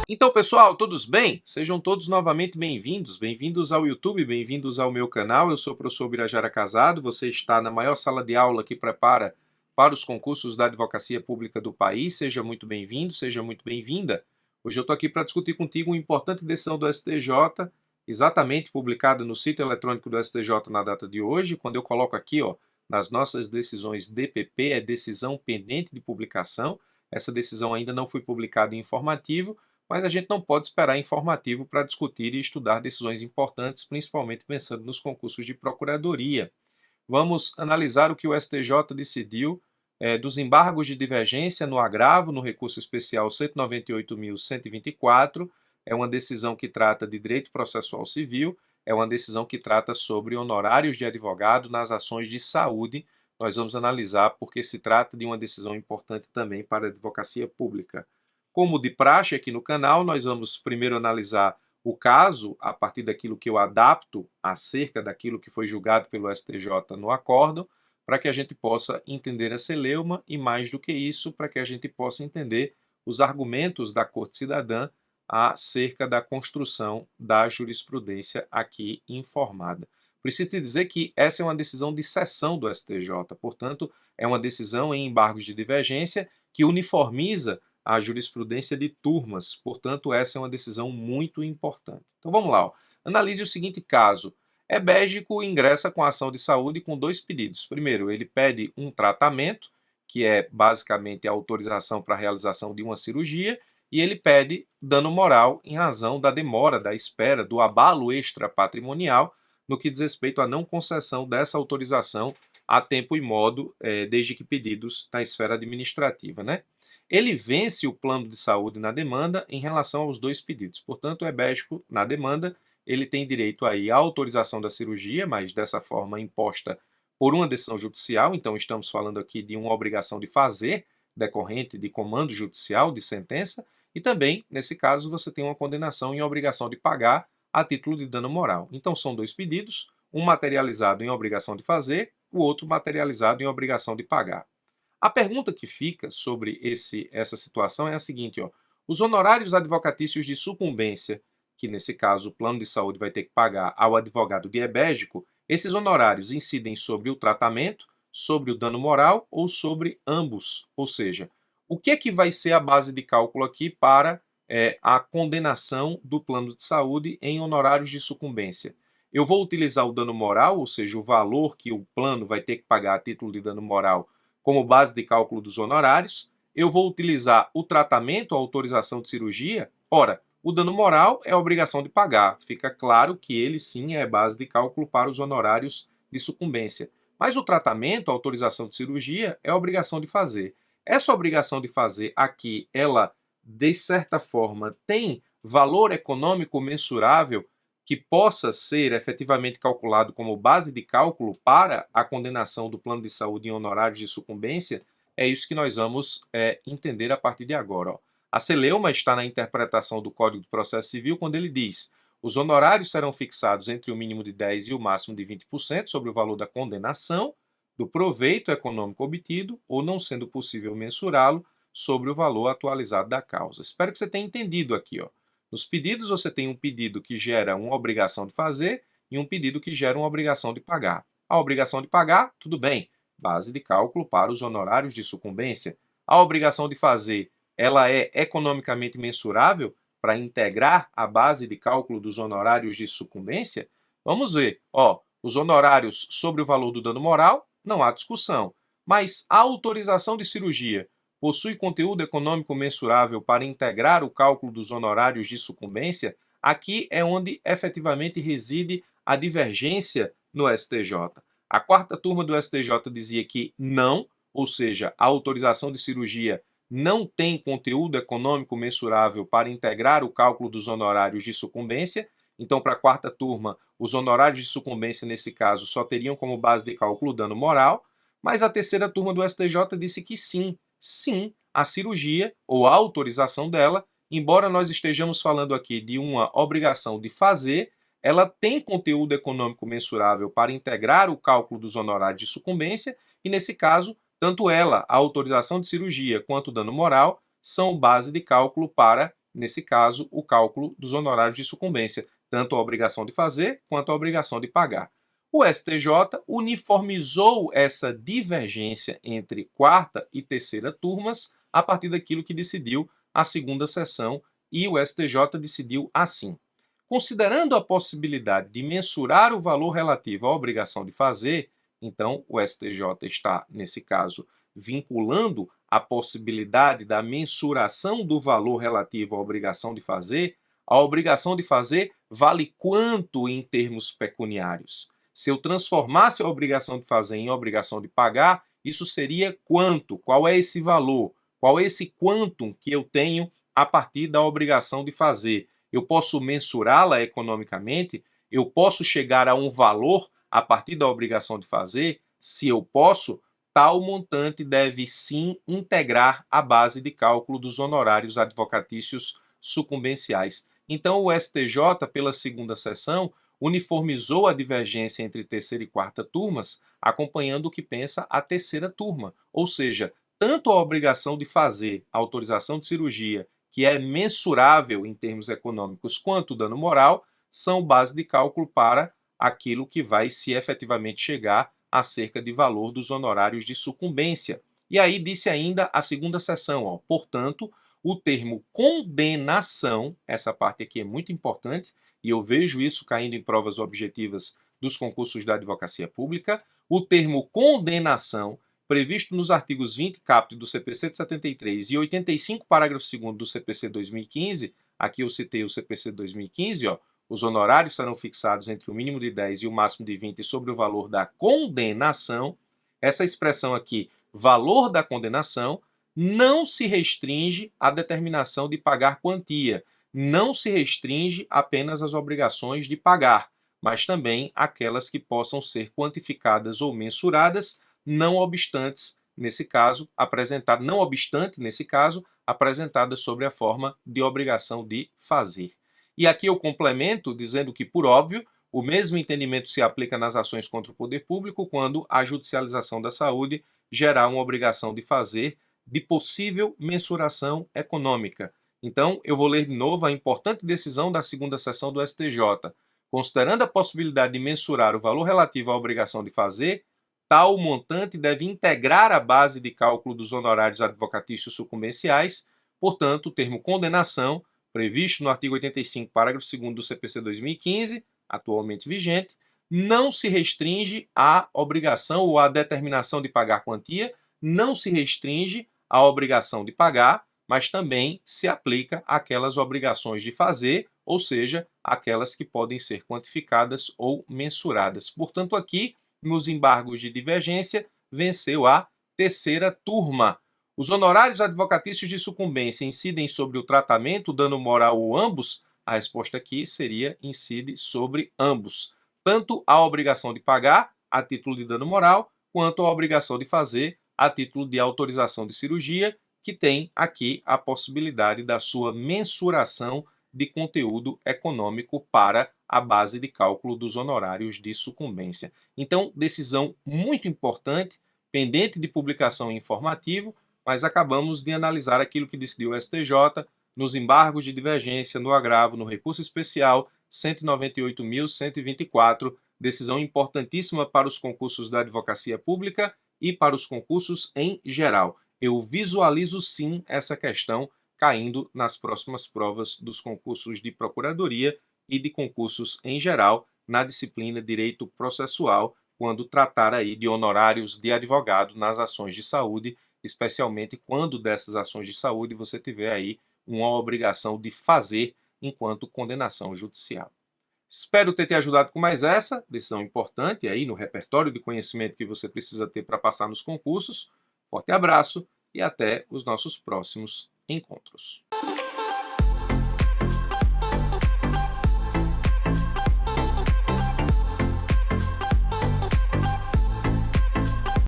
Então, pessoal, todos bem? Sejam todos novamente bem-vindos. Bem-vindos ao YouTube, bem-vindos ao meu canal. Eu sou o professor Birajara Casado. Você está na maior sala de aula que prepara para os concursos da advocacia pública do país. Seja muito bem-vindo, seja muito bem-vinda. Hoje eu estou aqui para discutir contigo uma importante decisão do STJ, exatamente publicada no sítio eletrônico do STJ na data de hoje. Quando eu coloco aqui, ó, nas nossas decisões DPP, é decisão pendente de publicação. Essa decisão ainda não foi publicada em informativo, mas a gente não pode esperar informativo para discutir e estudar decisões importantes, principalmente pensando nos concursos de procuradoria. Vamos analisar o que o STJ decidiu dos embargos de divergência no agravo no recurso especial 198.124. É uma decisão que trata de direito processual civil, é uma decisão que trata sobre honorários de advogado nas ações de saúde. Nós vamos analisar porque se trata de uma decisão importante também para a advocacia pública. Como de praxe aqui no canal, nós vamos primeiro analisar o caso a partir daquilo que eu adapto acerca daquilo que foi julgado pelo STJ no acórdão, para que a gente possa entender a celeuma e, mais do que isso, para que a gente possa entender os argumentos da Corte Cidadã acerca da construção da jurisprudência aqui informada. Preciso te dizer que essa é uma decisão de seção do STJ, portanto, é uma decisão em embargos de divergência que uniformiza a jurisprudência de turmas, portanto, essa é uma decisão muito importante. Então vamos lá, ó. Analise o seguinte caso. Ebégico ingressa com a ação de saúde com dois pedidos. Primeiro, ele pede um tratamento, que é basicamente a autorização para a realização de uma cirurgia, e ele pede dano moral em razão da demora, da espera, do abalo extrapatrimonial, no que diz respeito à não concessão dessa autorização a tempo e modo, desde que pedidos na esfera administrativa, né? Ele vence o plano de saúde na demanda em relação aos dois pedidos. Portanto, o ebégico, na demanda, ele tem direito aí à autorização da cirurgia, mas dessa forma imposta por uma decisão judicial. Então, estamos falando aqui de uma obrigação de fazer, decorrente de comando judicial, de sentença, e também, nesse caso, você tem uma condenação em obrigação de pagar a título de dano moral. Então, são dois pedidos, um materializado em obrigação de fazer, o outro materializado em obrigação de pagar. A pergunta que fica sobre essa situação é a seguinte, ó. Os honorários advocatícios de sucumbência, que nesse caso o plano de saúde vai ter que pagar ao advogado diabético, esses honorários incidem sobre o tratamento, sobre o dano moral ou sobre ambos. Ou seja, o que é que vai ser a base de cálculo aqui para a condenação do plano de saúde em honorários de sucumbência? Eu vou utilizar o dano moral, ou seja, o valor que o plano vai ter que pagar a título de dano moral como base de cálculo dos honorários. Eu vou utilizar o tratamento, a autorização de cirurgia. Ora, o dano moral é a obrigação de pagar. Fica claro que ele sim é base de cálculo para os honorários de sucumbência. Mas o tratamento, a autorização de cirurgia, é a obrigação de fazer. Essa obrigação de fazer aqui, ela, de certa forma, tem valor econômico mensurável que possa ser efetivamente calculado como base de cálculo para a condenação do plano de saúde em honorários de sucumbência, é isso que nós vamos entender a partir de agora. Ó. A celeuma está na interpretação do Código de Processo Civil quando ele diz: os honorários serão fixados entre o mínimo de 10% e o máximo de 20% sobre o valor da condenação, do proveito econômico obtido, ou não sendo possível mensurá-lo, sobre o valor atualizado da causa. Espero que você tenha entendido aqui, ó. Nos pedidos, você tem um pedido que gera uma obrigação de fazer e um pedido que gera uma obrigação de pagar. A obrigação de pagar, tudo bem, base de cálculo para os honorários de sucumbência. A obrigação de fazer, ela é economicamente mensurável para integrar a base de cálculo dos honorários de sucumbência? Vamos ver. Ó, os honorários sobre o valor do dano moral, não há discussão. Mas a autorização de cirurgia possui conteúdo econômico mensurável para integrar o cálculo dos honorários de sucumbência, aqui é onde efetivamente reside a divergência no STJ. A quarta turma do STJ dizia que não, ou seja, a autorização de cirurgia não tem conteúdo econômico mensurável para integrar o cálculo dos honorários de sucumbência. Então, para a quarta turma, os honorários de sucumbência, nesse caso, só teriam como base de cálculo o dano moral. Mas a terceira turma do STJ disse que sim, sim, a cirurgia ou a autorização dela, embora nós estejamos falando aqui de uma obrigação de fazer, ela tem conteúdo econômico mensurável para integrar o cálculo dos honorários de sucumbência e, nesse caso, tanto ela, a autorização de cirurgia, quanto o dano moral, são base de cálculo para nesse caso, o cálculo dos honorários de sucumbência, tanto a obrigação de fazer quanto a obrigação de pagar. O STJ uniformizou essa divergência entre quarta e terceira turmas a partir daquilo que decidiu a segunda sessão, e o STJ decidiu assim: considerando a possibilidade de mensurar o valor relativo à obrigação de fazer, então o STJ está, nesse caso, vinculando a possibilidade da mensuração do valor relativo à obrigação de fazer. A obrigação de fazer vale quanto em termos pecuniários? Se eu transformasse a obrigação de fazer em obrigação de pagar, isso seria quanto? Qual é esse valor? Qual é esse quantum que eu tenho a partir da obrigação de fazer? Eu posso mensurá-la economicamente? Eu posso chegar a um valor a partir da obrigação de fazer? Se eu posso, tal montante deve sim integrar a base de cálculo dos honorários advocatícios sucumbenciais. Então, o STJ, pela segunda sessão, uniformizou a divergência entre terceira e quarta turmas, acompanhando o que pensa a terceira turma. Ou seja, tanto a obrigação de fazer a autorização de cirurgia, que é mensurável em termos econômicos, quanto o dano moral, são base de cálculo para aquilo que vai se efetivamente chegar acerca de valor dos honorários de sucumbência. E aí disse ainda a segunda seção, portanto, o termo condenação, essa parte aqui é muito importante, e eu vejo isso caindo em provas objetivas dos concursos da advocacia pública, o termo condenação, previsto nos artigos 20 caput do CPC de 73 e 85 parágrafo 2º do CPC 2015, aqui eu citei o CPC 2015, os honorários serão fixados entre o mínimo de 10 e o máximo de 20 sobre o valor da condenação. Essa expressão aqui, valor da condenação, não se restringe à determinação de pagar quantia, não se restringe apenas às obrigações de pagar, mas também aquelas que possam ser quantificadas ou mensuradas, não obstante, nesse caso, apresentadas sobre a forma de obrigação de fazer. E aqui eu complemento dizendo que, por óbvio, o mesmo entendimento se aplica nas ações contra o poder público quando a judicialização da saúde gerar uma obrigação de fazer de possível mensuração econômica. Então, eu vou ler de novo a importante decisão da segunda sessão do STJ. Considerando a possibilidade de mensurar o valor relativo à obrigação de fazer, tal montante deve integrar a base de cálculo dos honorários advocatícios sucumbenciais. Portanto, o termo condenação, previsto no artigo 85, parágrafo 2º do CPC 2015, atualmente vigente, não se restringe à obrigação ou à determinação de pagar quantia, não se restringe à obrigação de pagar, mas também se aplica àquelas obrigações de fazer, ou seja, aquelas que podem ser quantificadas ou mensuradas. Portanto, aqui, nos embargos de divergência, venceu a terceira turma. Os honorários advocatícios de sucumbência incidem sobre o tratamento, dano moral ou ambos? A resposta aqui seria incide sobre ambos. Tanto a obrigação de pagar, a título de dano moral, quanto a obrigação de fazer, a título de autorização de cirurgia, que tem aqui a possibilidade da sua mensuração de conteúdo econômico para a base de cálculo dos honorários de sucumbência. Então, decisão muito importante, pendente de publicação em informativo, mas acabamos de analisar aquilo que decidiu o STJ nos embargos de divergência, no agravo, no recurso especial 198.124, decisão importantíssima para os concursos da advocacia pública e para os concursos em geral. Eu visualizo sim essa questão caindo nas próximas provas dos concursos de procuradoria e de concursos em geral na disciplina Direito Processual, quando tratar aí de honorários de advogado nas ações de saúde, especialmente quando dessas ações de saúde você tiver aí uma obrigação de fazer enquanto condenação judicial. Espero ter te ajudado com mais essa decisão importante aí no repertório de conhecimento que você precisa ter para passar nos concursos. Forte abraço e até os nossos próximos encontros.